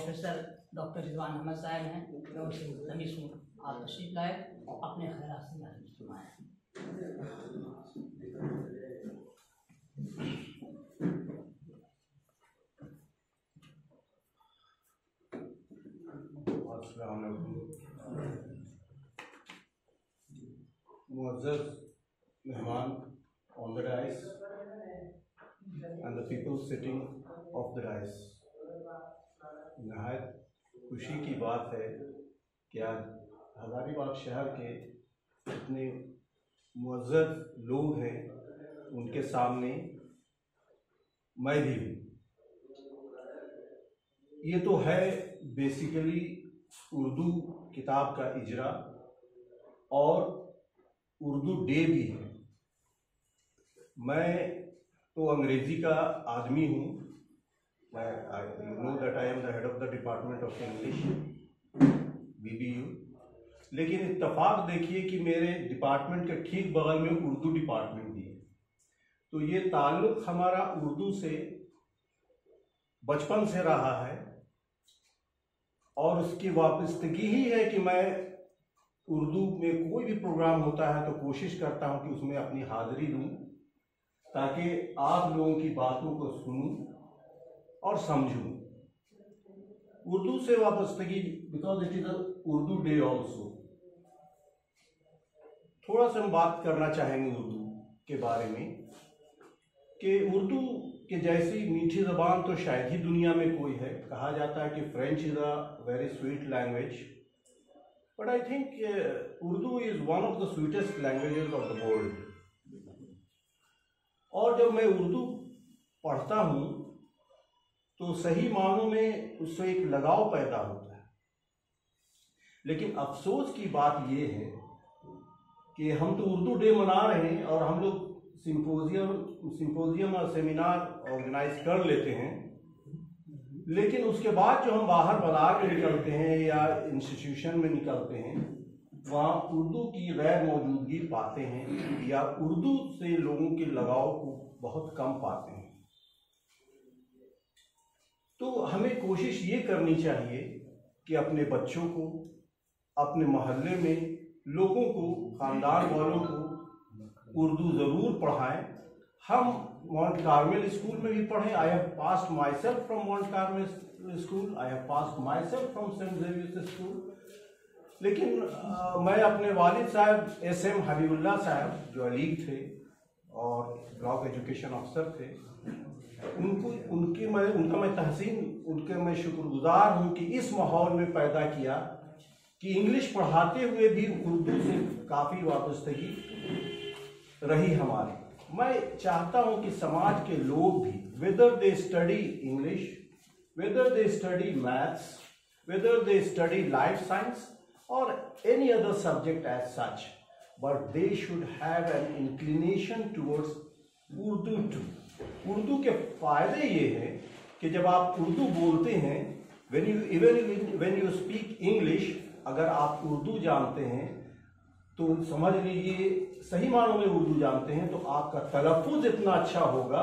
Professor doctor Rizwan Ahmad साहब हैं, मैं उनसे मुल्तमिस हूँ आप तशरीफ लाए, अपने ख़यालात से महसूस फरमाएं। मुअज़्ज़ज़ मेहमान on the dais and the people sitting off the dais, नहायत खुशी की बात है कि आज हज़ारीबाग शहर के इतने मुअज़्ज़ज़ लोग हैं, उनके सामने मैं भी हूँ। ये तो है बेसिकली उर्दू किताब का इजरा और उर्दू डे भी है। मैं तो अंग्रेज़ी का आदमी हूँ, मैं you know that I am the head of the department of English BBU, लेकिन इत्तफाक देखिए कि मेरे डिपार्टमेंट के ठीक बगल में उर्दू डिपार्टमेंट भी है। तो ये ताल्लुक़ हमारा उर्दू से बचपन से रहा है और उसकी वाबस्तगी ही है कि मैं उर्दू में कोई भी प्रोग्राम होता है तो कोशिश करता हूँ कि उसमें अपनी हाज़िरी दूँ ताकि आप लोगों की बातों को सुनूं और समझूं। उर्दू से वाबस्तगी because it is a Urdu day also. थोड़ा सा हम बात करना चाहेंगे उर्दू के बारे में कि उर्दू के जैसी मीठी ज़बान तो शायद ही दुनिया में कोई है। कहा जाता है कि French is a very sweet language, but I think Urdu is one of the sweetest languages of the world. और जब मैं उर्दू पढ़ता हूँ तो सही मानों में उससे एक लगाव पैदा होता है। लेकिन अफसोस की बात ये है कि हम तो उर्दू डे मना रहे हैं और हम लोग सिंपोजियम और सेमिनार ऑर्गेनाइज कर लेते हैं, लेकिन उसके बाद जो हम बाहर बाजार में निकलते हैं या इंस्टीट्यूशन में निकलते हैं वहाँ उर्दू की गैर मौजूदगी पाते हैं या उर्दू से लोगों के लगाव को बहुत कम पाते हैं। तो हमें कोशिश ये करनी चाहिए कि अपने बच्चों को, अपने मोहल्ले में लोगों को, ख़ानदान वालों को उर्दू ज़रूर पढ़ाएं। हम माउंट कार्मेल स्कूल में भी पढ़ें। I have passed myself from Mount Carmel school, I have passed myself from Saint Xavier's school. लेकिन मैं अपने वालिद साहब SM हबीबुल्लाह साहब जो अलीग थे और ब्लॉक एजुकेशन अफसर थे, उनका मैं तहसीन, उनके मैं शुक्रगुजार हूँ कि इस माहौल में पैदा किया कि इंग्लिश पढ़ाते हुए भी उर्दू से काफ़ी वाबस्तगी रही हमारी। मैं चाहता हूँ कि समाज के लोग भी, whether they study English, whether they study maths, whether they study life science or any other subject as such, but they should have an inclination towards Urdu too. Urdu के फ़ायदे ये हैं कि जब आप उर्दू बोलते हैं, when you speak English, अगर आप उर्दू जानते हैं तो समझ लीजिए सही मानों में उर्दू जानते हैं तो आपका तलफ़ुज़ इतना अच्छा होगा,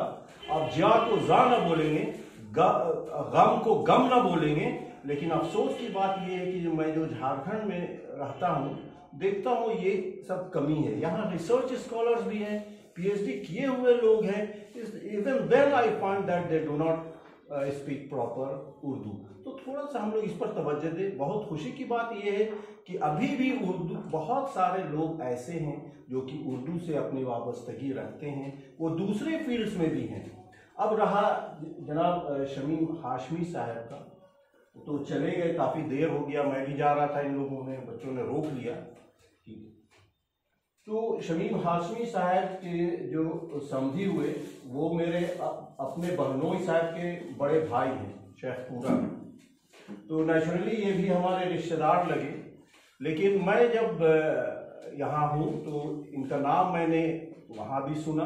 आप जा को जा ना बोलेंगे, गम को गम ना बोलेंगे। लेकिन अफसोस की बात यह है कि मैं जो झारखंड में रहता हूँ देखता हूँ ये सब कमी है। यहाँ रिसर्च स्कॉलर्स भी हैं, PhD किए हुए लोग हैं, even then I find that they do not speak proper Urdu. तो थोड़ा सा हम लोग इस पर तवज्जो दें। बहुत खुशी की बात यह है कि अभी भी उर्दू, बहुत सारे लोग ऐसे हैं जो कि उर्दू से अपनी वाबस्तगी रखते हैं, वो दूसरे फील्ड्स में भी हैं। अब रहा जनाब शमीम हाशमी साहब का, तो चले गए, काफ़ी देर हो गया, मैं भी जा रहा था, इन लोगों ने, बच्चों ने रोक लिया। तो शमीम हाशमी साहब के जो समधी हुए वो मेरे अपने बहनोई साहब के बड़े भाई हैं, शेखपुरा में। तो नेचुरली ये भी हमारे रिश्तेदार लगे। लेकिन मैं जब यहाँ हूँ तो इनका नाम मैंने वहाँ भी सुना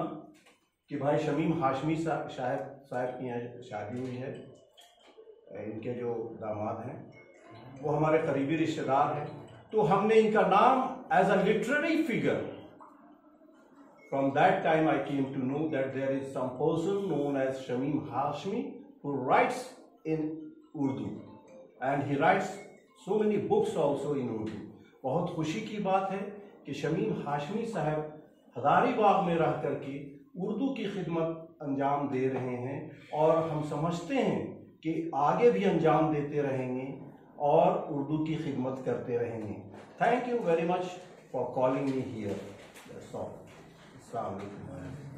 कि भाई शमीम हाशमी साहब की यहाँ शादी हुई है, इनके जो दामाद हैं वो हमारे करीबी रिश्तेदार हैं। तो हमने इनका नाम as a literary figure, from that time I came to know that there is some person known as Shamim Hashmi who writes in Urdu. and he writes so many books also in Urdu. बहुत खुशी की बात है कि शमीम हाशमी साहब हजारीबाग में रह करके उर्दू की खिदमत अंजाम दे रहे हैं और हम समझते हैं कि आगे भी अंजाम देते रहेंगे और उर्दू की खिदमत करते रहेंगे. Thank you very much for calling me here. अस्सलाम वालेकुम.